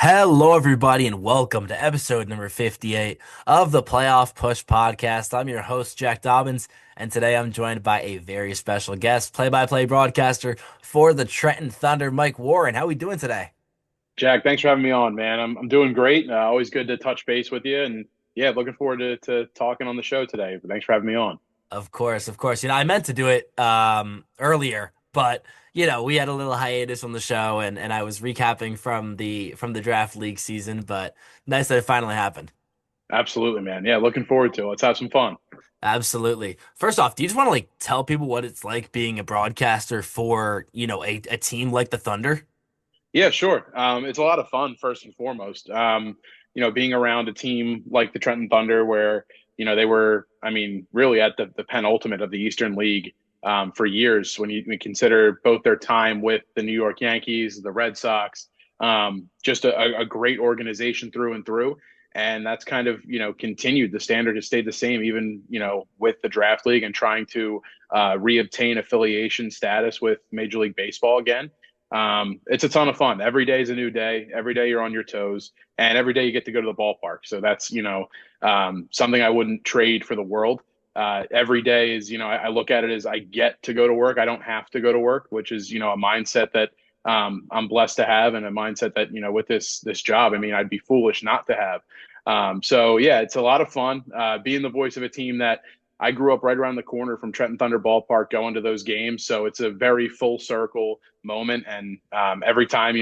Hello, everybody, and welcome to episode number 58 of the Playoff Push Podcast. I'm your host, Jack Dobbins, and today I'm joined by a very special guest, play-by-play broadcaster for the Trenton Thunder, Mike Warren. How are we doing today? Jack, thanks for having me on, man. I'm doing great. Always good to touch base with you, and yeah, looking forward to talking on the show today. But thanks for having me on. Of course, of course. I meant to do it earlier, but we had a little hiatus on the show, and I was recapping from the draft league season, but nice that it finally happened. Absolutely, man. Yeah, looking forward to it. Let's have some fun. Absolutely. First off, do you just want to tell people what it's like being a broadcaster for, a team like the Thunder? Yeah, sure. It's a lot of fun, first and foremost. Being around a team like the Trenton Thunder, where they were, really at the penultimate of the Eastern League for years. When you consider both their time with the New York Yankees, the Red Sox, just a great organization through and through. And that's kind of, continued. The standard has stayed the same, even, with the draft league and trying to reobtain affiliation status with Major League Baseball again. It's a ton of fun. Every day is a new day. Every day you're on your toes, and every day you get to go to the ballpark. So that's, something I wouldn't trade for the world. Every day is, I look at it as I get to go to work. I don't have to go to work, which is, a mindset that I'm blessed to have, and a mindset that, with this job, I'd be foolish not to have. So yeah, it's a lot of fun being the voice of a team that I grew up right around the corner from Trenton Thunder Ballpark going to those games. So it's a very full circle moment. And every time,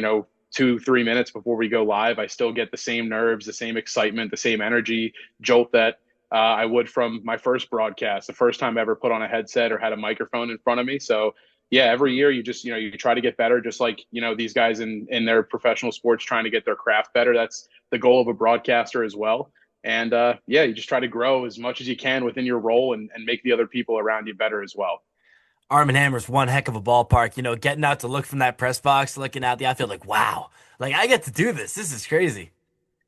2, 3 minutes before we go live, I still get the same nerves, the same excitement, the same energy jolt that I would from my first broadcast, the first time I ever put on a headset or had a microphone in front of me. So yeah, every year you just, you try to get better, just like, these guys in their professional sports trying to get their craft better. That's the goal of a broadcaster as well. And yeah, you just try to grow as much as you can within your role and make the other people around you better as well. Arm& Hammer's one heck of a ballpark. Getting out to look from that press box, looking out the outfield, like, wow, I get to do this. This is crazy.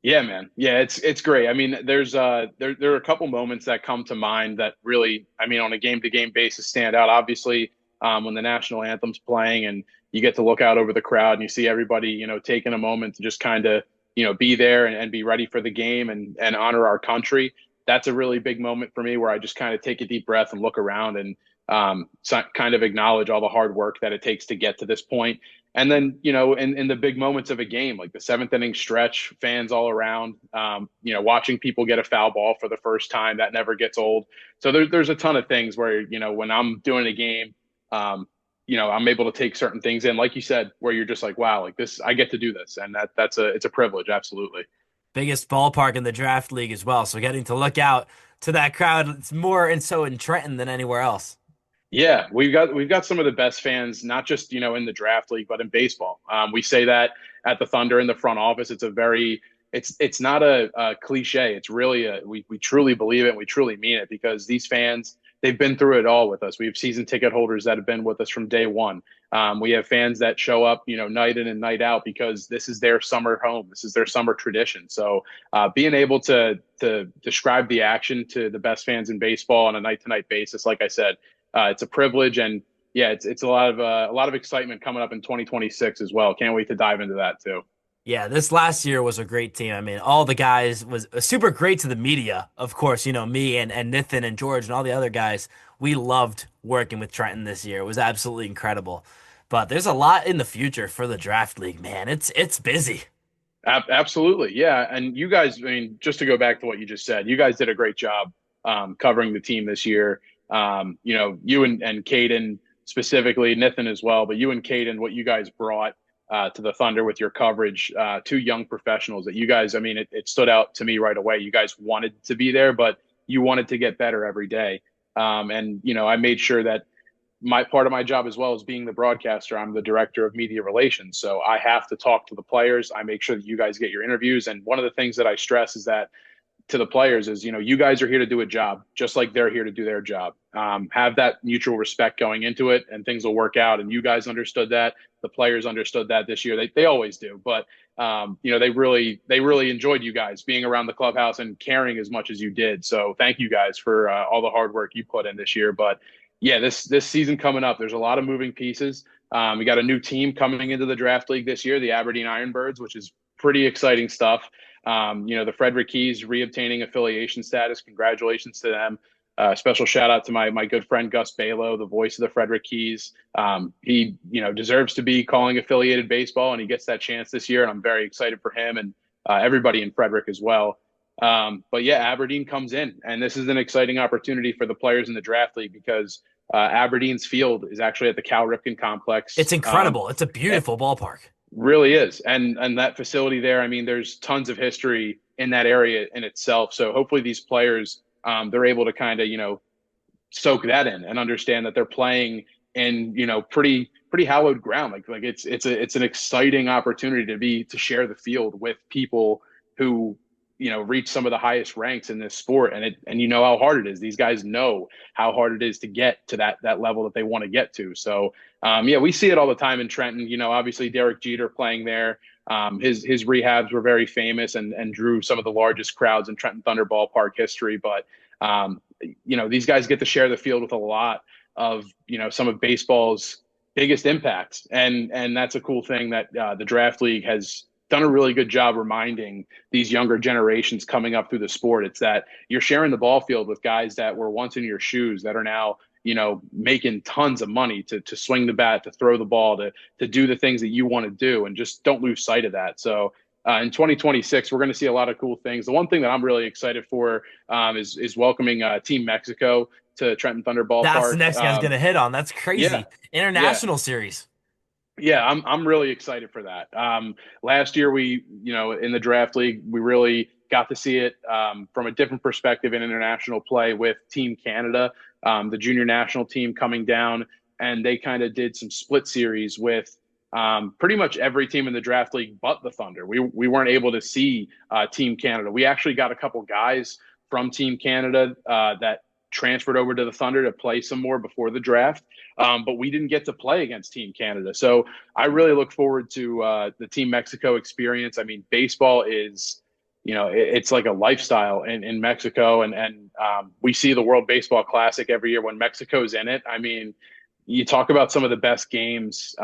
Yeah, man. Yeah, it's great. There's there are a couple moments that come to mind that really, on a game to game basis stand out. Obviously, when the national anthem's playing and you get to look out over the crowd and you see everybody, taking a moment to just kind of, be there and be ready for the game and honor our country. That's a really big moment for me where I just kind of take a deep breath and look around and kind of acknowledge all the hard work that it takes to get to this point. And then, in the big moments of a game, like the seventh inning stretch, fans all around, watching people get a foul ball for the first time, that never gets old. So there's a ton of things where, when I'm doing a game, I'm able to take certain things in, like you said, where you're just like, wow, like this, I get to do this. And it's a privilege. Absolutely. Biggest ballpark in the draft league as well. So getting to look out to that crowd, it's more and so in Trenton than anywhere else. Yeah, we've got some of the best fans, not just in the draft league, but in baseball. We say that at the Thunder in the front office. It's not a cliche. It's really we truly believe it. And we truly mean it because these fans, they've been through it all with us. We have season ticket holders that have been with us from day one. We have fans that show up, night in and night out because this is their summer home. This is their summer tradition. So being able to describe the action to the best fans in baseball on a night to night basis, like I said. It's a privilege, and yeah, it's a lot of excitement coming up in 2026 as well. Can't wait to dive into that too. Yeah, this last year was a great team. All the guys was super great to the media. Of course, me and Nathan and George and all the other guys. We loved working with Trenton this year. It was absolutely incredible. But there's a lot in the future for the draft league, man. It's busy. Absolutely, yeah. And you guys, just to go back to what you just said, you guys did a great job covering the team this year. You and Caden specifically, Nathan as well, but you and Caden, what you guys brought to the Thunder with your coverage, two young professionals that you guys, it stood out to me right away. You guys wanted to be there, but you wanted to get better every day. And I made sure that my part of my job as well as being the broadcaster, I'm the director of media relations. So I have to talk to the players. I make sure that you guys get your interviews. And one of the things that I stress is that to the players is, you guys are here to do a job just like they're here to do their job. Have that mutual respect going into it and things will work out. And you guys understood that. The players understood that this year. They always do. But, they really enjoyed you guys being around the clubhouse and caring as much as you did. So thank you guys for all the hard work you put in this year. But yeah, this season coming up, there's a lot of moving pieces. We got a new team coming into the draft league this year, the Aberdeen Ironbirds, which is pretty exciting stuff. The Frederick Keys reobtaining affiliation status. Congratulations to them. Special shout out to my good friend Gus Balo, the voice of the Frederick Keys. He deserves to be calling affiliated baseball, and he gets that chance this year. And I'm very excited for him and everybody in Frederick as well. But yeah, Aberdeen comes in, and this is an exciting opportunity for the players in the draft league because Aberdeen's field is actually at the Cal Ripken complex. It's incredible. It's a beautiful ballpark. Really is. And that facility there, I mean, there's tons of history in that area in itself. So hopefully these players, they're able to kind of, soak that in and understand that they're playing in, pretty hallowed ground. Like it's an exciting opportunity to share the field with people who, reach some of the highest ranks in this sport. And you know how hard it is. These guys know how hard it is to get to that level that they want to get to. So yeah, we see it all the time in Trenton. Obviously Derek Jeter playing there. His rehabs were very famous and drew some of the largest crowds in Trenton Thunder ballpark history. But these guys get to share the field with a lot of some of baseball's biggest impacts, and that's a cool thing that the draft league has done a really good job reminding these younger generations coming up through the sport. It's that you're sharing the ball field with guys that were once in your shoes that are now making tons of money to swing the bat, to throw the ball, to do the things that you want to do, and just don't lose sight of that. So in 2026, we're going to see a lot of cool things. The one thing that I'm really excited for is welcoming Team Mexico to Trenton Thunder That's the Ballpark. next guy I was going to hit on. That's crazy. Yeah, International series. yeah, I'm really excited for that. Last year we, in the draft league, we really got to see it from a different perspective in international play with Team Canada, the junior national team coming down, and they kind of did some split series with pretty much every team in the draft league but the Thunder. We weren't able to see Team Canada. We actually got a couple guys from Team Canada that transferred over to the Thunder to play some more before the draft. But we didn't get to play against Team Canada. So I really look forward to the Team Mexico experience. I mean, baseball is, it's like a lifestyle in Mexico. And we see the World Baseball Classic every year when Mexico's in it. I mean, you talk about some of the best games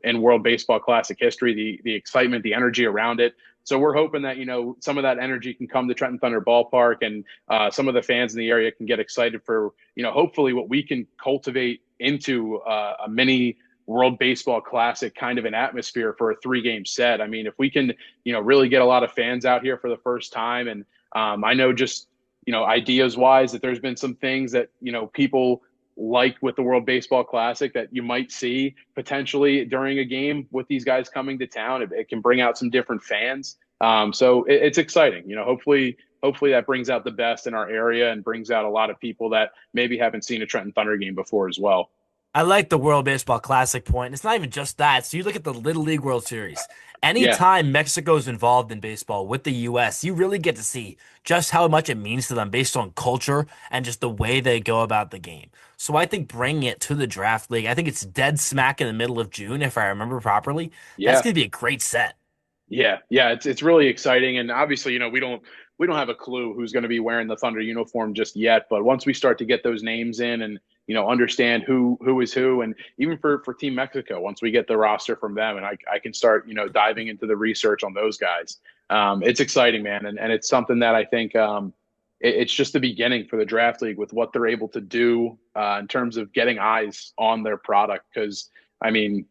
in World Baseball Classic history, the excitement, the energy around it. So we're hoping that, some of that energy can come to Trenton Thunder Ballpark, and some of the fans in the area can get excited for, hopefully what we can cultivate into a mini World Baseball Classic kind of an atmosphere for a 3-game set. I mean, if we can, really get a lot of fans out here for the first time. And I know just, ideas wise that there's been some things that, people like with the World Baseball Classic that you might see potentially during a game with these guys coming to town. It can bring out some different fans. So it's exciting. Hopefully that brings out the best in our area and brings out a lot of people that maybe haven't seen a Trenton Thunder game before as well. I like the World Baseball Classic point. It's not even just that. So you look at the Little League World Series. Yeah. Anytime Mexico's involved in baseball with the US, you really get to see just how much it means to them based on culture and just the way they go about the game. So I think bringing it to the draft league, I think it's dead smack in the middle of June, if I remember properly. That's Yeah. going to be a great set. Yeah, yeah, it's really exciting, and obviously, we don't have a clue who's going to be wearing the Thunder uniform just yet. But once we start to get those names in, and understand who is who, and even for Team Mexico, once we get the roster from them, and I can start diving into the research on those guys. It's exciting, man, and it's something that I think it's just the beginning for the draft league with what they're able to do in terms of getting eyes on their product. Because I mean,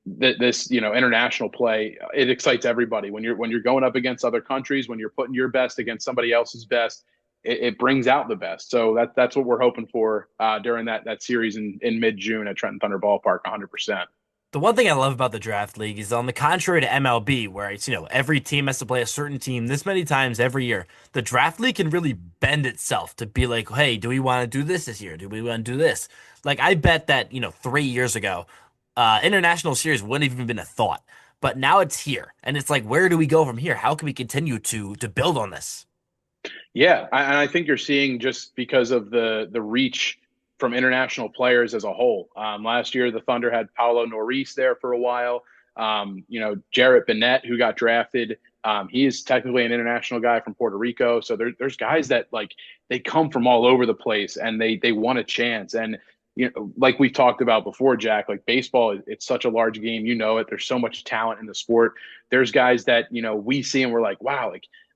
this international play, it excites everybody when you're going up against other countries, when you're putting your best against somebody else's best. It brings out the best. So that's what we're hoping for during that series in mid-June at Trenton Thunder Ballpark. 100%. The one thing I love about the draft league is on the contrary to MLB, where it's, every team has to play a certain team this many times every year. The draft league can really bend itself to be like, hey, do we want to do this year? Do we want to do this? Like, I bet that, 3 years ago, international series wouldn't have even been a thought. But now it's here. And it's like, where do we go from here? How can we continue to build on this? Yeah, and I think you're seeing just because of the reach from international players as a whole. Last year, the Thunder had Paulo Norris there for a while. Jarrett Bennett, who got drafted, he is technically an international guy from Puerto Rico. So there's guys that, like, they come from all over the place and they want a chance. And like we've talked about before, Jack, like baseball, it's such a large game. You know it. There's so much talent in the sport. There's guys that, we see and we're like, wow,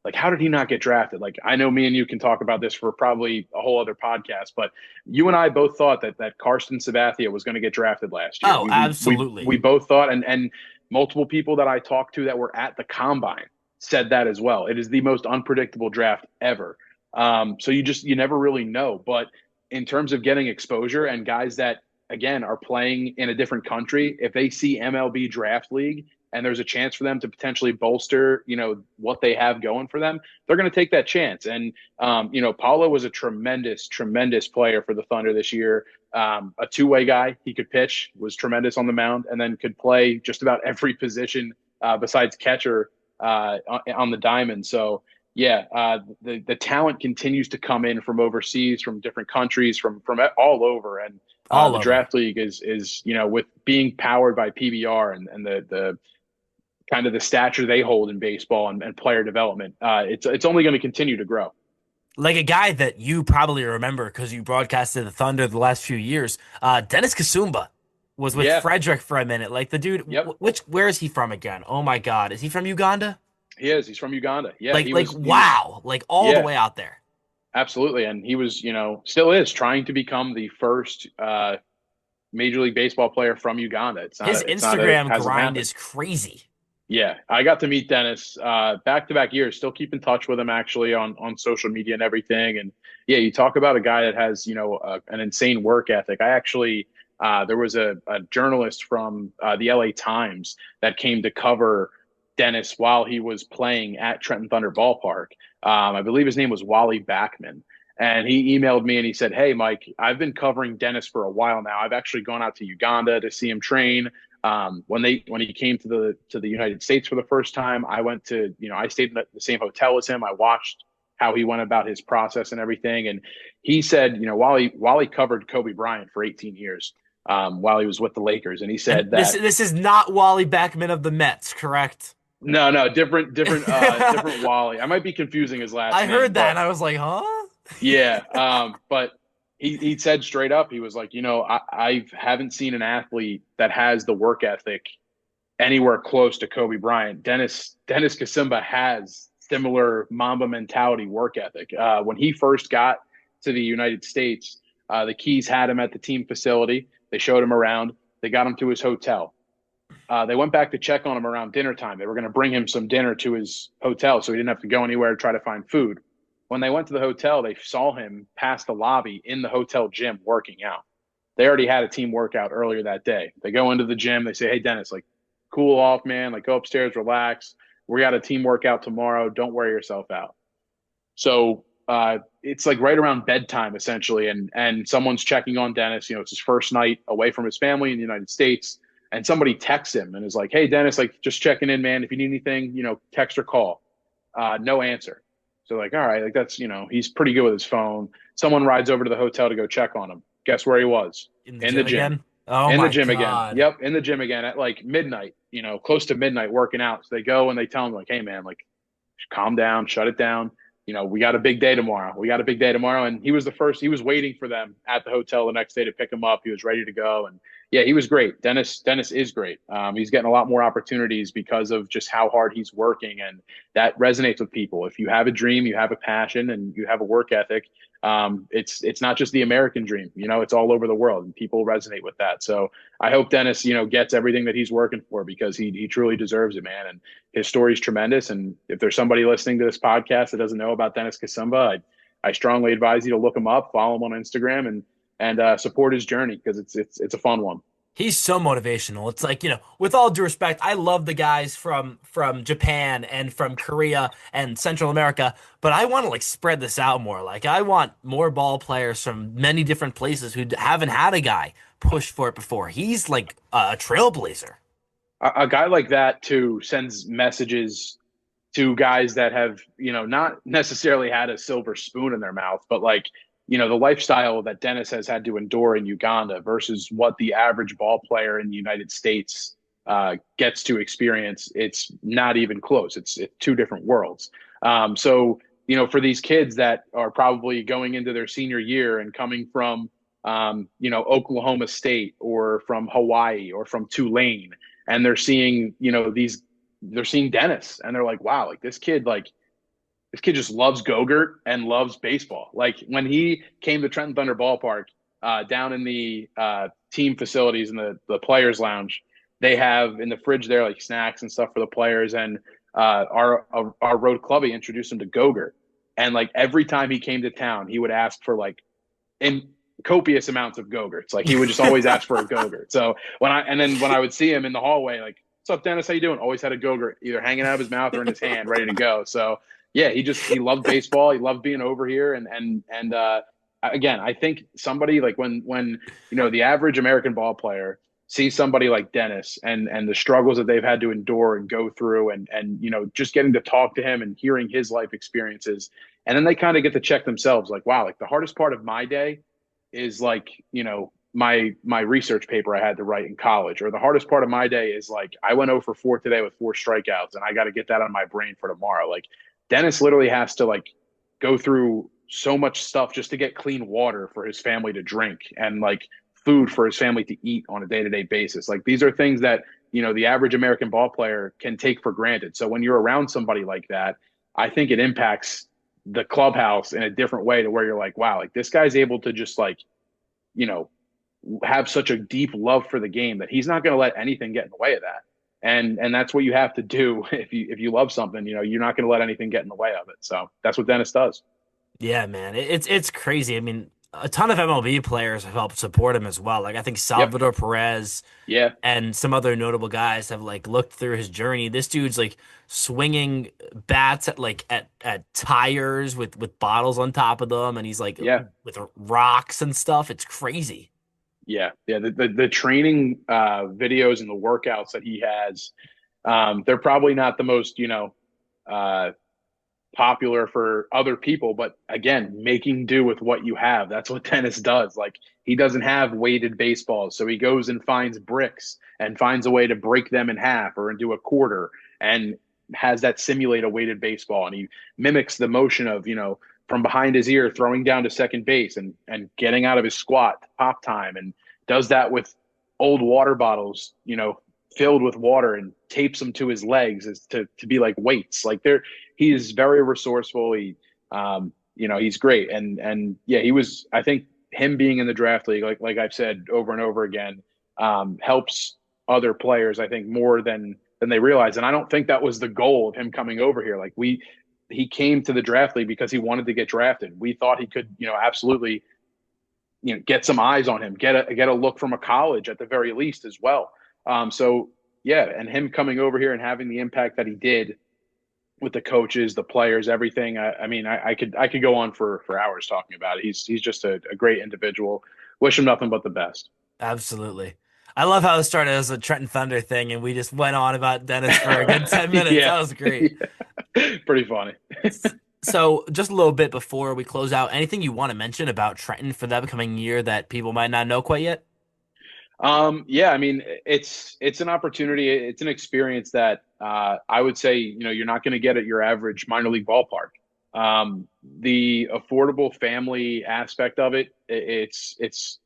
like how did he not get drafted? Like I know me and you can talk about this for probably a whole other podcast, but you and I both thought that Karsten Sabathia was going to get drafted last year. Oh, We absolutely. both thought, and multiple people that I talked to that were at the combine said that as well. It is the most unpredictable draft ever. So you never really know. But in terms of getting exposure and guys that again are playing in a different country, if they see MLB Draft League and there's a chance for them to potentially bolster, what they have going for them, they're going to take that chance. And Paulo was a tremendous, tremendous player for the Thunder this year. A two-way guy, he could pitch, was tremendous on the mound, and then could play just about every position besides catcher on the diamond. So yeah, the talent continues to come in from overseas, from different countries, from all over, and All the over. draft league is with being powered by PBR and the kind of the stature they hold in baseball and player development. It's only going to continue to grow. Like a guy that you probably remember because you broadcasted the Thunder the last few years, Dennis Kasumba was with Yeah. Frederick for a minute. Like the dude, Yep. where is he from again? Oh my God, is he from Uganda? He is. He's from Uganda. Yeah. Like He was. wow, like all the Yeah. way out there. Absolutely. And he was, still is trying to become the first Major League Baseball player from Uganda. His It's not a, Instagram hasn't grind happened. is crazy. Yeah, I got to meet Dennis back to back years. Still keep in touch with him actually on social media and everything. And yeah, you talk about a guy that has an insane work ethic. I actually there was a journalist from the LA Times that came to cover Dennis while he was playing at Trenton Thunder Ballpark. I believe his name was Wally Backman. And he emailed me and he said, "Hey, Mike, I've been covering Dennis for a while now. I've actually gone out to Uganda to see him train. When he came to the United States for the first time, I went to I stayed in the same hotel as him. I watched how he went about his process and everything. And he said, while he covered Kobe Bryant for 18 years, while he was with the Lakers, and he And said this that this is not Wally Backman of the Mets, correct? no, different I Wally. I might be confusing his last name, heard that but and I was like, huh? yeah. But he said straight up, he was like, I haven't seen an athlete that has the work ethic anywhere close to Kobe Bryant. Dennis Kasumba has similar Mamba mentality work ethic. When he first got to the United States, the Keys had him at the team facility. They showed him around. They got him to his hotel. They went back to check on him around dinner time. They were going to bring him some dinner to his hotel so he didn't have to go anywhere to try to find food. When they went to the hotel, they saw him pass the lobby in the hotel gym working out. They already had a team workout earlier that day. They go into the gym. They say, "Hey, Dennis, like, cool off, man. Like, go upstairs, relax. We got a team workout tomorrow. Don't wear yourself out." So it's like right around bedtime, essentially, and someone's checking on Dennis. It's his first night away from his family in the United States, and somebody texts him and is like, "Hey, Dennis, like, just checking in, man. If you need anything, text or call." No answer. So like, all right, like that's he's pretty good with his phone. Someone rides over to the hotel to go check on him. Guess where he was? In the In the gym gym. again? Oh In the my gym again. God. Yep, in the gym again at like midnight, close to midnight working out. So they go and they tell him like, "Hey man, like calm down, shut it down. We got a big day tomorrow. We got a big day tomorrow." And he was the first, he was waiting for them at the hotel the next day to pick him up. He was ready to go. And yeah, he was great. Dennis is great. He's getting a lot more opportunities because of just how hard he's working. And that resonates with people. If you have a dream, you have a passion, and you have a work ethic, it's not just the American dream, it's all over the world, and people resonate with that. So I hope Dennis, gets everything that he's working for, because he truly deserves it, man. And his story is tremendous. And if there's somebody listening to this podcast that doesn't know about Dennis Kasumba, I strongly advise you to look him up, follow him on Instagram, and support his journey, because it's a fun one. He's so motivational. It's like, with all due respect, I love the guys from Japan and from Korea and Central America, but I want to like spread this out more. Like I want more ball players from many different places who haven't had a guy push for it before. He's like a trailblazer. A guy like that too sends messages to guys that have, not necessarily had a silver spoon in their mouth, but like, the lifestyle that Dennis has had to endure in Uganda versus what the average ball player in the United States gets to experience. It's not even close. It's two different worlds. So, for these kids that are probably going into their senior year and coming from, Oklahoma State or from Hawaii or from Tulane, and they're seeing, they're seeing Dennis, and they're like, wow, this kid just loves Gogurt and loves baseball. Like when he came to Trenton Thunder Ballpark, down in the team facilities in the players lounge, they have in the fridge there like snacks and stuff for the players. And our road clubby introduced him to Gogurt, and like every time he came to town, he would ask for like in copious amounts of Gogurts. Like he would just always ask for a Gogurt. So when I would see him in the hallway, like, "What's up, Dennis? How you doing?" Always had a Gogurt either hanging out of his mouth or in his hand, ready to go. So yeah, he loved baseball. He loved being over here, and again, I think somebody like when the average American ball player sees somebody like Dennis and the struggles that they've had to endure and go through, and just getting to talk to him and hearing his life experiences, and then they kind of get to check themselves like, wow, like the hardest part of my day is like, my research paper I had to write in college, or the hardest part of my day is like I went 0 for 4 today with 4 strikeouts and I got to get that on my brain for tomorrow. Like Dennis literally has to like go through so much stuff just to get clean water for his family to drink, and like food for his family to eat on a day-to-day basis. Like these are things that, the average American ball player can take for granted. So when you're around somebody like that, I think it impacts the clubhouse in a different way, to where you're like, wow, like this guy's able to just like, you know, have such a deep love for the game that he's not going to let anything get in the way of that. And that's what you have to do if you love something. You're not going to let anything get in the way of it. So that's what Dennis does. Yeah, man, it's crazy. I mean, a ton of MLB players have helped support him as well. Like I think Yep. Salvador Perez Yeah. and some other notable guys have like looked through his journey. This dude's like swinging bats at tires with bottles on top of them, and he's like Yeah. with rocks and stuff. It's crazy. Yeah. Yeah. The training videos and the workouts that he has, they're probably not the most, uh, popular for other people, but again, making do with what you have. That's what tennis does. Like he doesn't have weighted baseballs, so he goes and finds bricks and finds a way to break them in half or into a quarter, and has that simulate a weighted baseball, and he mimics the motion of, from behind his ear throwing down to second base and getting out of his squat pop time, and does that with old water bottles, filled with water, and tapes them to his legs as to be like weights. Like he's very resourceful. He's great. And yeah, he was, I think him being in the draft league, like I've said over and over again, helps other players, I think, more than they realize. And I don't think that was the goal of him coming over here. Like he came to the draft league because he wanted to get drafted. We thought he could, absolutely, get some eyes on him, get a look from a college at the very least as well. So yeah, and him coming over here and having the impact that he did with the coaches, the players, everything. I mean, I could go on for hours talking about it. He's just a great individual. Wish him nothing but the best. Absolutely. I love how it started as a Trenton Thunder thing, and we just went on about Dennis for a good 10 minutes. Yeah. That was great. Pretty funny. So, just a little bit before we close out, anything you want to mention about Trenton for the upcoming year that people might not know quite yet? Yeah, I mean, it's an opportunity. It's an experience that I would say, you're not going to get at your average minor league ballpark. The affordable family aspect of it, it's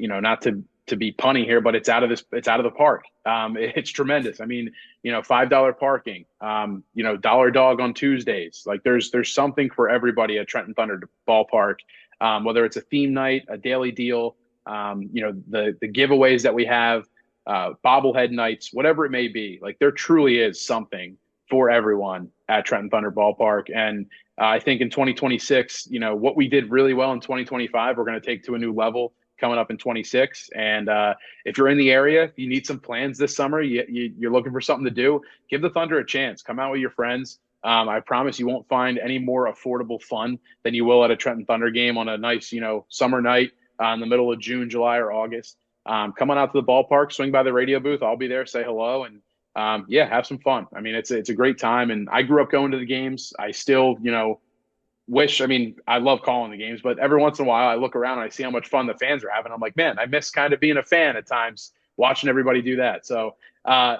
not to be punny here, but it's out of the park. It's tremendous. I mean, $5 parking, dollar dog on Tuesdays. Like there's something for everybody at Trenton Thunder Ballpark, whether it's a theme night, a daily deal, the giveaways that we have, bobblehead nights, whatever it may be. Like there truly is something for everyone at Trenton Thunder Ballpark. And I think in 2026, what we did really well in 2025, we're going to take to a new level coming up in 26. And if you're in the area, if you need some plans this summer, you're looking for something to do, give the Thunder a chance. Come out with your friends. I promise you won't find any more affordable fun than you will at a Trenton Thunder game on a nice, summer night in the middle of June, July, or August. Come on out to the ballpark, swing by the radio booth. I'll be there, say hello, and yeah, have some fun. I mean, it's a great time. And I grew up going to the games. I still, I mean, I love calling the games, but every once in a while I look around and I see how much fun the fans are having. I'm like, man, I miss kind of being a fan at times, watching everybody do that. So,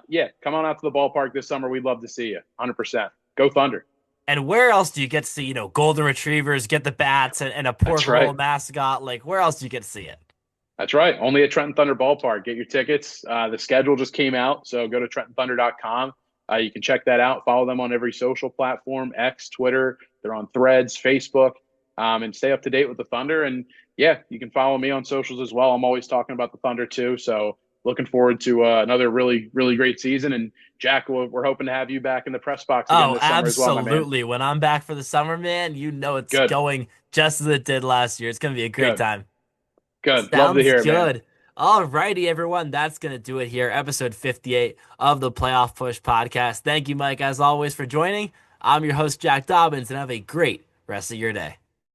yeah, come on out to the ballpark this summer. We'd love to see you. 100%. Go Thunder. And where else do you get to see, golden retrievers, get the bats, and a That's pork roll right. mascot? Like, where else do you get to see it? That's right. Only at Trenton Thunder Ballpark. Get your tickets. The schedule just came out, so go to TrentonThunder.com. You can check that out. Follow them on every social platform, X, Twitter. They're on Threads, Facebook, and stay up to date with the Thunder. And yeah, you can follow me on socials as well. I'm always talking about the Thunder too. So looking forward to another really, really great season. And Jack, we're hoping to have you back in the press box again Oh, this summer as well, my man. absolutely. When I'm back for the summer, man, you know it's Good, going just as it did last year. It's going to be a great good, time. good. Love to Sounds hear it, man. good. All righty, everyone. That's going to do it here. Episode 58 of the Playoff Push podcast. Thank you, Mike, as always, for joining. I'm your host, Jack Dobbins, and have a great rest of your day.